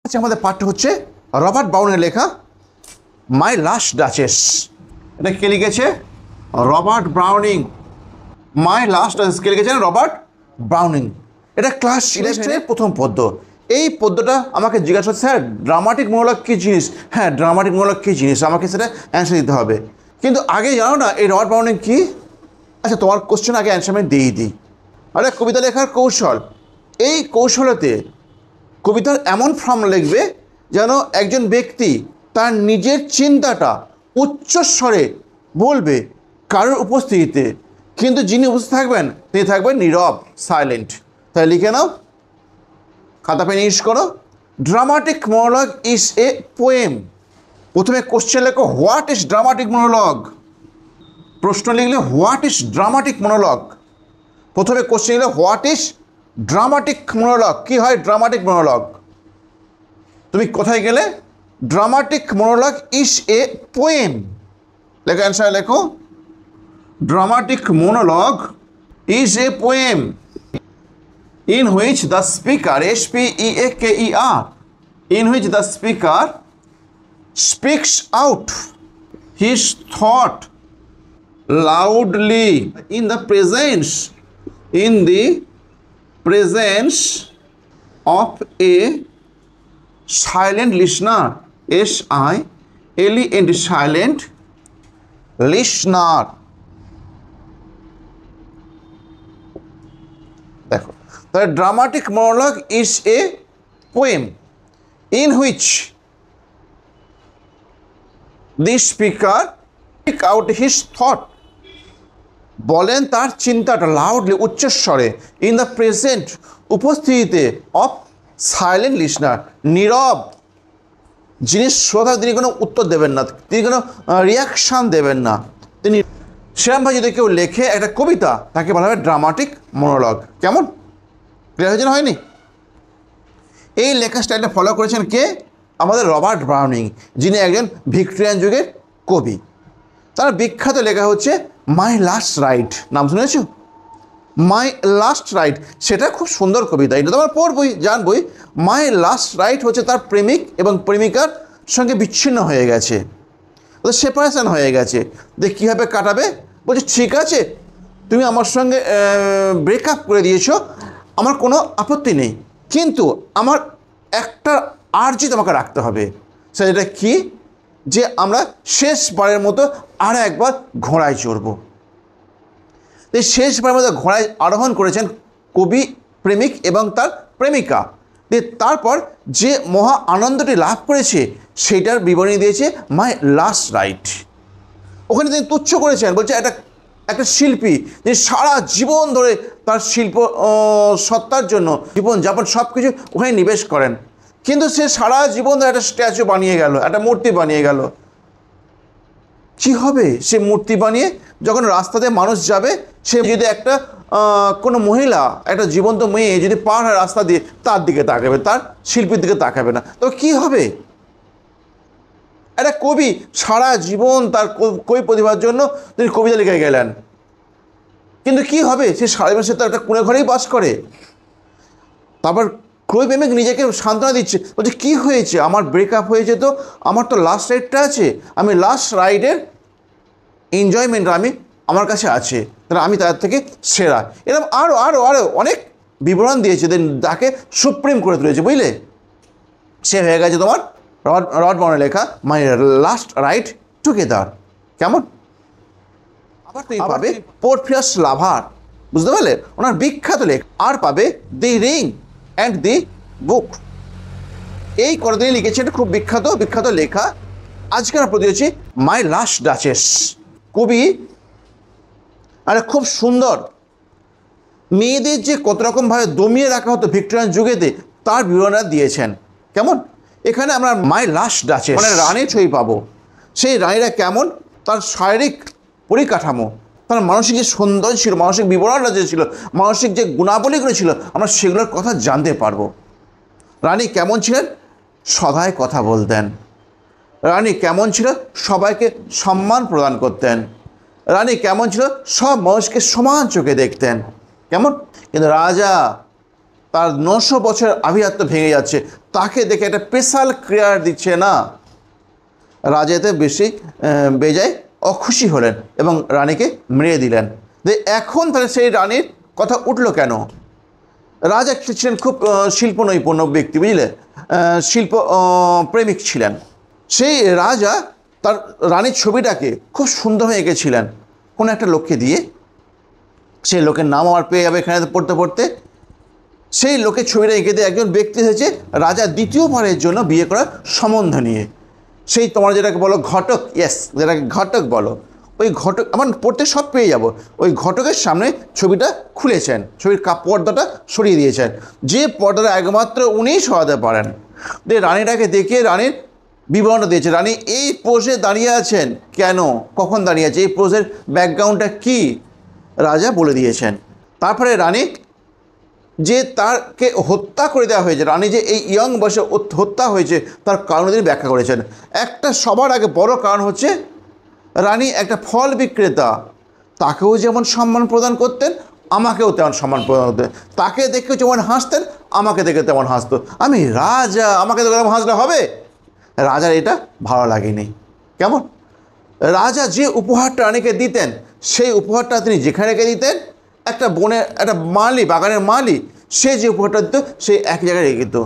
আচ্ছা, আমাদের পাঠটা হচ্ছে রবার্ট ব্রাউনের লেখা মাই লাস্ট ডাচেস। এটা কে লিখেছে? Robert Browning. My last duchess কে লিখেছেন? Robert Browning. এটা ক্লাস 11-এর প্রথম পদ্য। এই পদ্যটা আমাকে জিজ্ঞাসা করছে, স্যার ড্রামাটিক মনোলগ কী জিনিস? হ্যাঁ, ড্রামাটিক মনোলগ কী জিনিস আমাকে সেটা অ্যান্সার দিতে হবে। কিন্তু আগে জানো না এই রবার্ট ব্রাউনিং কী? আচ্ছা, তোমার কোশ্চেন আগে অ্যান্সার আমি দিই। আরে কবিতা লেখার কৌশল, এই কৌশলতে কবিতার এমন ফর্ম লিখবে যেন একজন ব্যক্তি তার নিজের চিন্তাটা উচ্চস্বরে বলবে কারোর উপস্থিতিতে, কিন্তু যিনি উপস্থিত থাকবেন তিনি থাকবেন নীরব, সাইলেন্ট। তাই লিখে নাও, খাতা পেন ইউজ করো। Dramatic monologue is a poem. প্রথমে কোশ্চেন লেখো, হোয়াট ইজ ড্রামাটিক মনোলগ। প্রশ্ন লিখলে হোয়াট ইজ ড্রামাটিক মনোলগ। প্রথমে কোশ্চেন লিখলে হোয়াট ইজ ড্রামাটিক মনোলগ। কী হয় ড্রামাটিক মনোলগ? তুমি কোথায় গেলে? Dramatic monologue is a poem. লেখো, অ্যান্সার লেখো, dramatic monologue is a poem in which the speaker, S-P-E-A-K-E-R, in which the speaker speaks out his thought loudly in the presence of a silent listener, S-I-L-E-N-T, silent listener. দেখো, তাহলে dramatic monologue is a poem in which the speaker speak out his thought, বলেন তার চিন্তাটা loudly, উচ্চস্বরে, in the present, উপস্থিতিতে, of silent listener, নীরব যিনি শ্রোতা, তিনি কোনো উত্তর দেবেন না, তিনি কোনো রিয়াকশান দেবেন না, তিনি সেরকমভাবে যদি কেউ লেখে একটা কবিতা তাকে বলা হবে ড্রামাটিক মনোলগ। কেমন? ক্লিয়ার হয়েছে না হয়নি? এই লেখা স্টাইলটা ফলো করেছেন কে? আমাদের রবার্ট ব্রাউনিং, যিনি একজন ভিক্টোরিয়ান যুগের কবি। তার বিখ্যাত লেখা হচ্ছে মাই লাস্ট রাইড। নাম শুনেছ? মাই লাস্ট রাইড, সেটা খুব সুন্দর কবিতা, এটা তো আমার পড়বই, জানবই। মাই লাস্ট রাইড হচ্ছে তার প্রেমিক এবং প্রেমিকার সঙ্গে বিচ্ছিন্ন হয়ে গেছে, সেপারেশন হয়ে গেছে। যে কীভাবে কাটাবে? বলছে ঠিক আছে, তুমি আমার সঙ্গে ব্রেকআপ করে দিয়েছো, আমার কোনো আপত্তি নেই, কিন্তু আমার একটা আর্জি তোমাকে রাখতে হবে। সেটা কি? যে আমরা শেষবারের মতো আর একবার ঘোড়ায় চড়ব। এই শেষবারের মতো ঘোড়ায় আরোহণ করেছেন কবি, প্রেমিক এবং তার প্রেমিকা। তারপর যে মহা আনন্দটি লাভ করেছে সেইটার বিবরণী দিয়েছে মাই লাস্ট রাইড। ওখানে তিনি তুচ্ছ করেছেন, বলছে একটা শিল্পী যে সারা জীবন ধরে তার শিল্প সত্তার জন্য জীবনযাপন সব কিছু ওখানে নিবেশ করেন, কিন্তু সে সারা জীবন ধরে একটা স্ট্যাচু বানিয়ে গেল, একটা মূর্তি বানিয়ে গেল। কী হবে সে মূর্তি বানিয়ে? যখন রাস্তাতে মানুষ যাবে, সে যদি একটা কোনো মহিলা, একটা জীবন্ত মেয়ে যদি পার হয় রাস্তা দিয়ে, তার দিকে তাকাবে, তার শিল্পীর দিকে তাকাবে না, তো কী হবে? একটা কবি সারা জীবন তার কবি প্রতিভার জন্য তিনি কবিতা লিখে গেলেন, কিন্তু কি হবে? সে সারা জীবন সে তো একটা কোণে ঘরেই বাস করে। তারপর কবি প্রেমিক নিজেকে সান্ত্বনা দিচ্ছে, বলছে কী হয়েছে? আমার ব্রেকআপ হয়েছে, তো আমার তো লাস্ট রাইডটা আছে, আমি লাস্ট রাইডের এনজয়মেন্ট আমার কাছে আছে, তাহলে আমি তার থেকে সেরা। এরকম আরও আরও আরও অনেক বিবরণ দিয়েছে, দেন তাকে সুপ্রিম করে তুলেছে, বুঝলে? সে হয়ে গেছে তোমার রবার্ট ব্রাউনের লেখা মাই লাস্ট রাইড টুগেদার। কেমন? আবার তুমি পাবে পোর্ফিয়াস লাভার, বুঝতে পারলে? ওনার বিখ্যাত লেখা। আর পাবে দি রিং অ্যান্ড দি বুক। এই কতদিনই লিখেছে, এটা খুব বিখ্যাত লেখা। আজকে আমরা পড়তে হচ্ছে মাই লাস্ট ডাচেস। কবি আরে খুব সুন্দর মেয়েদের যে কত রকমভাবে দমিয়ে রাখা হতো ভিক্টোরিয়ান যুগেতে, তার বিবরণ দিয়েছেন। কেমন? এখানে আমরা মাই লাস্ট ডাচেস মানে রানীর ছবি পাবো। সেই রানীরা কেমন, তার শারীরিক পরিকাঠামো, তার মানসিক যে সৌন্দর্য ছিল, মানসিক বিবরণটা যে ছিল, মানসিক যে গুণাবলীগুলো ছিল, আমরা সেগুলোর কথা জানতে পারবো। রানী কেমন ছিলেন? সদায় কথা বলতেন। রানী কেমন ছিল? সবাইকে সম্মান প্রদান করতেন। রানী কেমন ছিল? সব মানুষকে সমান চোখে দেখতেন। কেমন? কিন্তু রাজা তার 900 বছর আভিজাত্য ভেঙে যাচ্ছে, তাকে দেখে একটা স্পেশাল কেয়ার দিচ্ছে না। রাজা এতে বেশি বেজায় অখুশি হলেন এবং রানীকে মেরে দিলেন। এখন তাহলে সেই রানীর কথা উঠলো কেন? রাজা ছিলেন খুব শিল্প নৈপুণ্য ব্যক্তি, বুঝলে, শিল্প প্রেমিক ছিলেন। সেই রাজা তার রানীর ছবিটাকে খুব সুন্দরভাবে এঁকেছিলেন কোনো একটা লোককে দিয়ে। সেই লোকের নাম আমার পেয়ে যাবে এখানে পড়তে পড়তে। সেই লোকের ছবিটা এঁকে দিয়ে একজন ব্যক্তি এসেছে রাজা দ্বিতীয়বারের জন্য বিয়ে করার সম্বন্ধ নিয়ে। সেই তোমরা যেটাকে বলো ঘটক, ইয়েস, যেটাকে ঘটক বলো, ওই ঘটক আমার পড়তে সব পেয়ে যাব। ওই ঘটকের সামনে ছবিটা খুলেছেন, ছবির পর্দাটা সরিয়ে দিয়েছেন, যে পর্দাটা একমাত্র উনিই সরাতে পারেন। রানীটাকে দেখে রানীর বিবরণ দিয়েছে। রানী এই পোজে দাঁড়িয়ে আছেন কেন, কখন দাঁড়িয়ে আছে, এই পোজের ব্যাকগ্রাউন্ডটা কী, রাজা বলে দিয়েছেন। তারপরে রানী যে তাকে হত্যা করে দেওয়া হয়েছে, রানী যে এই ইয়ং বয়সে হত্যা হয়েছে তার কারণ তিনি ব্যাখ্যা করেছেন। একটা সবার আগে বড় কারণ হচ্ছে রানী একটা ফল বিক্রেতা, তাকেও যেমন সম্মান প্রদান করতেন আমাকেও তেমন সম্মান প্রদান করতেন, তাকে দেখে যেমন হাসতেন আমাকে দেখে তেমন হাসতো। আমি রাজা, আমাকে দেখে তেমন হাসলে হবে? রাজার এটা ভালো লাগেনি। কেমন? রাজা যে উপহারটা রানীকে দিতেন সেই উপহারটা তিনি যেখানে রেখে দিতেন, একটা বনের একটা মালি, বাগানের মালি, সে যে উপহারটা দিত সেই এক জায়গায় রেখে দিত।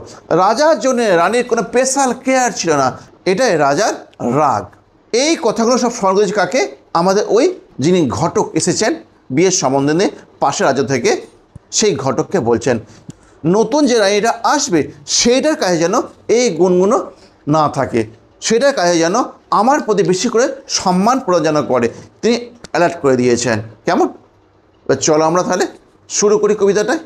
রাজার জন্য রানীর কোনো স্পেশাল কেয়ার ছিল না, এটাই রাজার রাগ। এই কথাগুলো সব স্মরণ করেছে কাকে? আমাদের ওই যিনি ঘটক এসেছেন বিয়ের সম্বন্ধ নিয়ে পাশের রাজ্য থেকে, সেই ঘটককে বলছেন নতুন যে রানীটা আসবে সেইটার কাছে যেন এই গুণগুলো না থাকে, সেটার কাছে যেন আমার প্রতি বেশি করে সম্মান প্রদান করে, তিনি অ্যালার্ট করে দিয়েছেন। কেমন? চলো আমরা তাহলে শুরু করি কবিতাটায়।